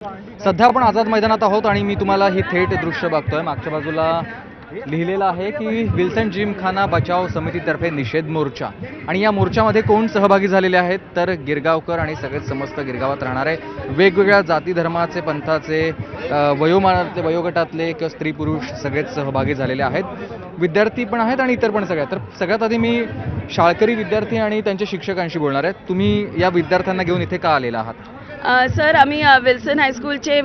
सध्या आपण आझाद मैदानात आहोत आणि मी तुम्हाला ही थेट दृश्य बघतोय। मागच्या बाजूला लिहिलेलं आहे की विल्सन जिमखाना बचाव समितीतर्फे निषेध मोर्चा। आणि या मोर्चामध्ये कोण सहभागी झालेले आहेत तर गिरगावकर आणि सगळेच समस्त गिरगावात राहणारे वेगवेगळ्या जाती धर्माचे पंथाचे वयोमानातले वयोगटातले किंवा स्त्री पुरुष सगळेच सहभागी झालेले आहेत। विद्यार्थी पण आहेत आणि इतर पण सगळे। तर सगळ्यात आधी मी शाळकरी विद्यार्थी आणि त्यांच्या शिक्षकांशी बोलणार आहे। तुम्ही या विद्यार्थ्यांना घेऊन इथे का आलेला आहात? सर आम्ही विल्सन हायस्कूलचे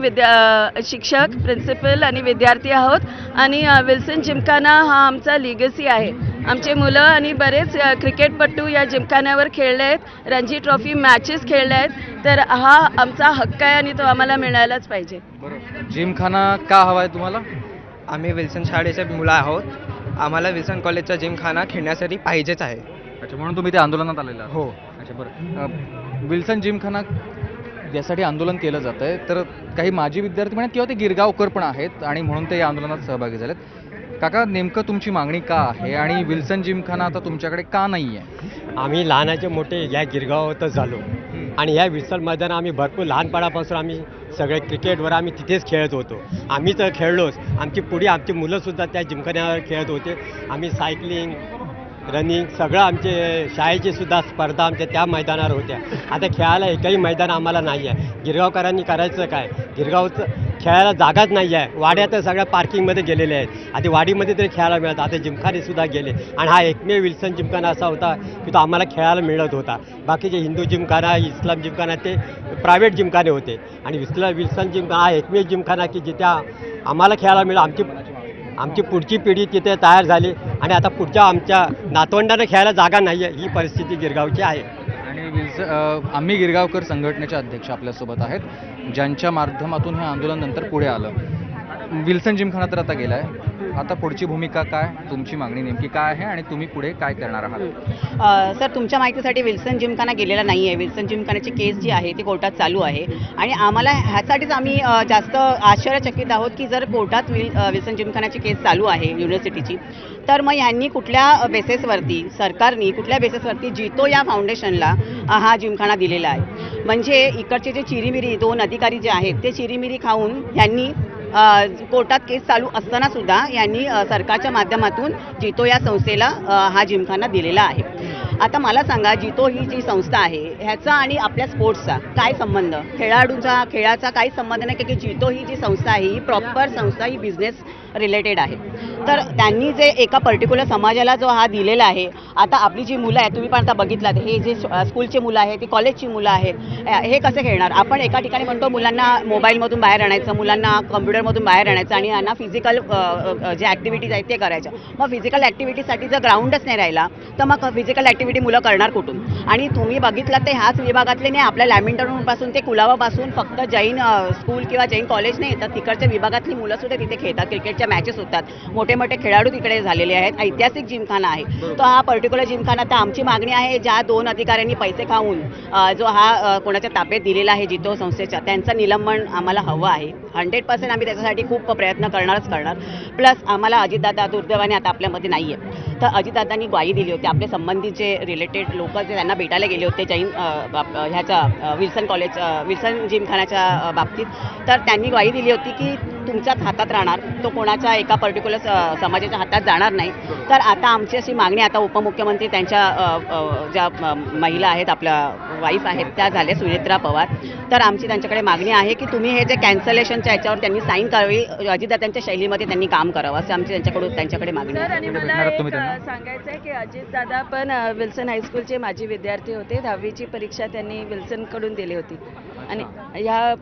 शिक्षक प्रिन्सिपल आणि विद्यार्थी आहोत आणि विल्सन जिमखाना हा आमचा लिगसी आहे। आमचे मुलं आणि बरेच क्रिकेटपटू या जिमखान्यावर खेळले आहेत, रणजी ट्रॉफी मॅचेस खेळले आहेत। तर हा आमचा हक्क आहे आणि तो आम्हाला मिळायलाच पाहिजे। जिमखाना का हवा आहे तुम्हाला? आम्ही विल्सन शाळेचे मुलं आहोत, आम्हाला विल्सन कॉलेजचा जिमखाना खेळण्यासाठी पाहिजेच आहे। अच्छा, म्हणून तुम्ही ते आंदोलनात आलेला आहात? हो। अच्छा, बरं। विल्सन जिमखाना यासाठी आंदोलन केलं जात आहे, तर काही माजी विद्यार्थी म्हणत किंवा ते गिरगावकर पण आहेत आणि म्हणून ते या आंदोलनात सहभागी झालेत। काका, नेमकं तुमची मागणी का आहे आणि विल्सन जिमखाना आता तुमच्याकडे का नाही आहे? आम्ही लहानाचे मोठे या गिरगावातच झालो आणि या विल्सन मैदान आम्ही भरपूर लहानपणापासून आम्ही सगळे क्रिकेटवर आम्ही तिथेच खेळत होतो। आम्ही तर खेळलोच, आमची मुलंसुद्धा त्या जिमखान्यावर खेळत होते। आम्ही सायकलिंग रनिंग सगळं आमचे शाळेची सुद्धा स्पर्धा आमच्या त्या मैदानावर होत्या। आता खेळायला एकही मैदान आम्हाला नाही आहे। गिरगावकरांनी करायचं काय? गिरगावचं खेळायला जागाच नाही आहे। वाड्या तर सगळ्या पार्किंगमध्ये गेलेले आहेत। आधी वाडीमध्ये तरी खेळायला मिळत, आता जिमखानेसुद्धा गेले आणि हा एकमेव विल्सन जिमखाना असा होता की तो आम्हाला खेळायला मिळत होता। बाकीचे हिंदू जिमखाना, इस्लाम जिमखाना ते प्रायव्हेट जिमखाने होते आणि विल्सन जिमखाना हा एकमेव जिमखाना की जिथे आम्हाला खेळायला मिळालं। आमची पुढची पिढी तिथे तयार झाली आणि आता पुढच्या आमच्या नातवंडांना खेळायला जागा नाही आहे, ही परिस्थिती गिरगावची आहे। आणि आम्ही गिरगावकर संघटनेचे अध्यक्ष आपल्यासोबत आहेत, ज्यांच्या माध्यमातून हे आंदोलन नंतर पुढे आलं। विल्सन जिमखाना तर आता गेला आहे, आता पुढची भूमिका काय, तुमची मागणी नेमकी काय आहे आणि तुम्ही पुढे काय करणार आहात? सर, तुमच्या माहितीसाठी विल्सन जिमखाना गेलेला नाही आहे। विल्सन जिमखान्याची केस जी आहे ती कोर्टात चालू आहे आणि आम्हाला ह्यासाठीच आम्ही जास्त आश्चर्यचकित आहोत की जर कोर्टात विल्सन जिमखान्याची केस चालू आहे युनिव्हर्सिटीची, तर मग ह्यांनी कुठल्या बेसिसवरती, सरकारने कुठल्या बेसिसवरती जितो या फाउंडेशनला हा जिमखाना दिलेला आहे? म्हणजे इकडचे जे चिरीमिरी दोन अधिकारी जे आहेत ते चिरीमिरी खाऊन यांनी कोर्टात केस चालू असताना सुद्धा यांनी सरकारच्या माध्यमातून जितो या संस्थेला हा जिमखाना दिलेला आहे। आता मला सांगा, जितो ही जी संस्था आहे ह्याचा आणि आपल्या स्पोर्ट्सचा काय संबंध? खेळाचा काही संबंध नाही, की जितो ही जी संस्था आहे ही प्रॉपर संस्था, ही बिझनेस रिलेटेड आहे। तर त्यांनी जे एका पर्टिक्युलर समाजाला जो हा दिलेला आहे, आता आपली जी मुलं आहेत तुम्ही पण आता बघितलात, हे जे स्कूलची मुलं आहेत, ती कॉलेजची मुलं आहेत, हे कसे खेळणार? आपण एका ठिकाणी म्हणतो मुलांना मोबाईलमधून बाहेर आणायचं, मुलांना कम्प्युटरमधून बाहेर आणायचं आणि यांना फिजिकल जे ॲक्टिव्हिटीज आहेत ते करायच्या। मग फिजिकल ॲक्टिव्हिटीसाठी जर ग्राउंडच नाही राहिला तर मग फिजिकल ॲक्टिव्हिटी मुलं करणार कुठून? आणि तुम्ही बघितलात ते ह्याच विभागातले नाही, आपल्या लॅमिंटनपासून ते कुलाबापासून फक्त जैन स्कूल किंवा जैन कॉलेज नाही, तर तिकडच्या विभागातली मुलंसुद्धा तिथे खेळतात, क्रिकेटच्या मॅचेस होतात, मोठे मोठे खेळाडू तिकडे झालेले आहेत। ऐतिहासिक जिमखाना आहे तो हा पर्टिक्युलर जिमखाना। तर आमची मागणी आहे, ज्या दोन अधिकाऱ्यांनी पैसे खाऊन जो हा कोणाच्या ताब्यात दिलेला आहे जितो संस्थेच्या, त्यांचं निलंबन आम्हाला हवं आहे। 100% आम्ही त्याच्यासाठी खूप प्रयत्न करणार। प्लस आम्हाला अजितदादा दुर्दैवाने आता आपल्यामध्ये नाही आहे, तर अजितदादांनी ग्वाही दिली होती, आपले संबंधित जे रिलेटेड लोक जे त्यांना भेटायला गेले होते जैन ह्याच्या विल्सन जिमखान्याच्या बाबतीत, तर त्यांनी ग्वाही दिली होती की तुमच्याच हातात राहणार, तो कोणाच्या एका पर्टिक्युलर समाजाच्या हातात जाणार नाही। तर आता आमची अशी मागणी, आता उपमुख्यमंत्री त्यांच्या ज्या महिला आहेत, आपल्या वाईफ आहेत, त्या झाल्या सुनेत्रा पवार, तर आमची त्यांच्याकडे मागणी आहे की तुम्ही हे जे कॅन्सलेशनच्या याच्यावर त्यांनी साईन करावी, अजितदादांच्या शैलीमध्ये त्यांनी काम करावं, असं आमची त्यांच्याकडे मागणी आहे। आणि मला एक सांगायचं आहे की अजितदादा पण विल्सन हायस्कूलचे माजी विद्यार्थी होते। 10वीची परीक्षा त्यांनी विल्सनकडून दिली होती आणि ह्या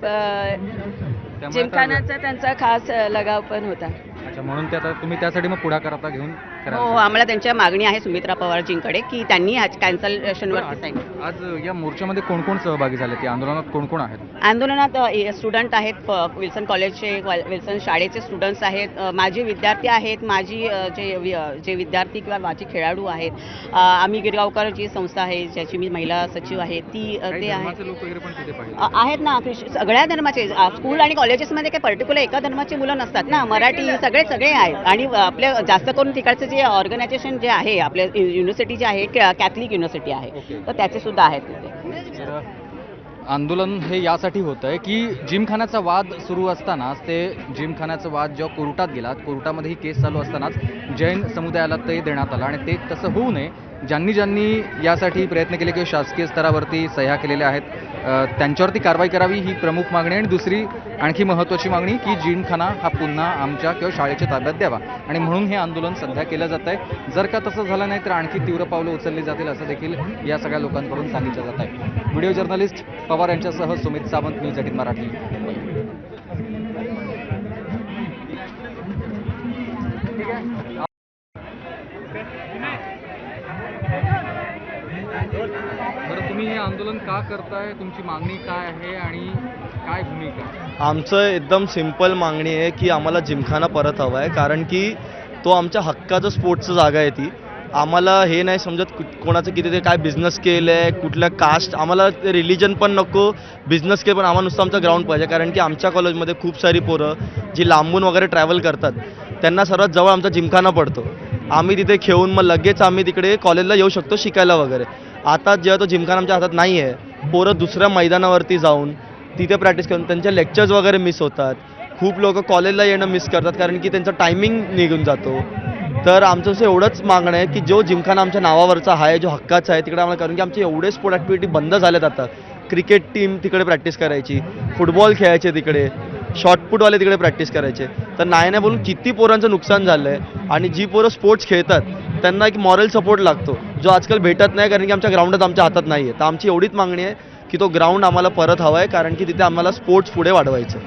जिमखान्याचा त्यांचा खास लगाव पण होता। अच्छा, म्हणून ते आता तुम्ही त्यासाठी मग पुढाकार आता घेऊन हो, आम्हाला त्यांच्या मागणी आहे सुमित्रा पवारजींकडे की त्यांनी ह्या कॅन्सलेशनवर साईन। आज या मोर्चामध्ये कोण कोण सहभागी झाले, त्या आंदोलनात कोण कोण आहेत? आंदोलनात स्टुडंट आहेत, विल्सन कॉलेजचे, विल्सन शाळेचे स्टुडंट्स आहेत, माझे विद्यार्थी आहेत, माझी जे विद्यार्थी किंवा माझे खेळाडू आहेत, आम्ही गिरगावकर जी संस्था आहे ज्याची मी महिला सचिव आहे ती ते आहेत ना, सगळ्या धर्माचे। स्कूल आणि कॉलेजेसमध्ये काही पर्टिक्युलर एका धर्माची मुलं नसतात ना, मराठी सगळे आहेत। आणि आपले जास्त करून तिकडचे जे ऑर्गनायझेशन जे आहे, आपल्या युनिव्हर्सिटी जे आहे कॅथलिक युनिव्हर्सिटी आहे, तर त्याचे सुद्धा आहेत तिथे। आंदोलन हे यासाठी होतं आहे की जिमखान्याचा वाद सुरू असतानाच ते जिमखान्याचा वाद जेव्हा कोर्टात गेला, कोर्टामध्ये ही केस चालू असतानाच जैन समुदायाला ते देण्यात आलं आणि ते तसं होऊ नये. ज्यांनी ज्यांनी यासाठी प्रयत्न केले किंवा शासकीय स्तरावरती सह्या केलेल्या आहेत त्यांच्यावरती कारवाई करावी ही प्रमुख मागणी. आणि दुसरी आणखी महत्त्वाची मागणी की जिमखाना हा पुन्हा आमच्या किंवा शाळेच्या ताब्यात द्यावा आणि म्हणून हे आंदोलन सध्या केलं जात आहे. जर का तसं झालं नाही तर आणखी तीव्र पावलं उचलली जातील असं देखील या सगळ्या लोकांकडून सांगितलं जात आहे. व्हिडिओ जर्नलिस्ट पवार यांच्यासह सुमित सावंत, न्यूज 18 मराठी. बरं, तुम्ही हे आंदोलन का करताय, तुमची मागणी काय आहे आणि काय भूमिका? आमचं एकदम सिंपल मागणी आहे की आम्हाला जिमखाना परत हवा आहे, कारण की तो आमच्या हक्काचं स्पोर्ट्सचं जागा आहे. ती आम्हाला हे नाही समजत कोणाचं किती ते काय बिझनेस केलं आहे, कुठल्या कास्ट, आम्हाला ते रिलिजन पण नको, बिझनेस केलं पण आम्हाला नुसतं आमचा ग्राउंड पाहिजे. कारण की आमच्या कॉलेजमध्ये खूप सारी पोरं जी लांबून वगैरे ट्रॅव्हल करतात त्यांना सर्वात जवळ आमचा जिमखाना पडतो. आम्ही तिथे खेळून मग लगेच आम्ही तिकडे कॉलेजला येऊ शकतो शिकायला वगैरे. आता जेव्हा तो जिमखाना आमच्या हातात नाही आहे, पोरं दुसऱ्या मैदानावरती जाऊन तिथे प्रॅक्टिस करून त्यांचे लेक्चर्स वगैरे मिस होतात. खूप लोक कॉलेजला येणं मिस करतात कारण की त्यांचा टायमिंग निघून जातो. तर आमचं असं एवढंच मागणं आहे की जो जिमखाना आमच्या नावावरचा आहे, जो हक्काचा आहे, तिकडे आम्हाला, कारण की आमचे एवढे स्पोर्ट ॲक्टिव्हिटी बंद झाल्यात आता. क्रिकेट टीम तिकडे प्रॅक्टिस करायची, फुटबॉल खेळायचे तिकडे, शॉर्टपुटवाले तिकडे प्रॅक्टिस करायचे. तर नाही बोलून किती पोरांचं नुकसान झालं आहे. आणि जी पोरं स्पोर्ट्स खेळतात त्यांना एक मॉरल सपोर्ट लागतो जो आजकाल भेटत नाही, कारण की आमच्या ग्राउंडच आमच्या हातात नाही आहे. तर आमची एवढीच मागणी आहे की तो ग्राउंड आम्हाला परत हवा आहे, कारण की तिथे आम्हाला स्पोर्ट्स पुढे वाढवायचं.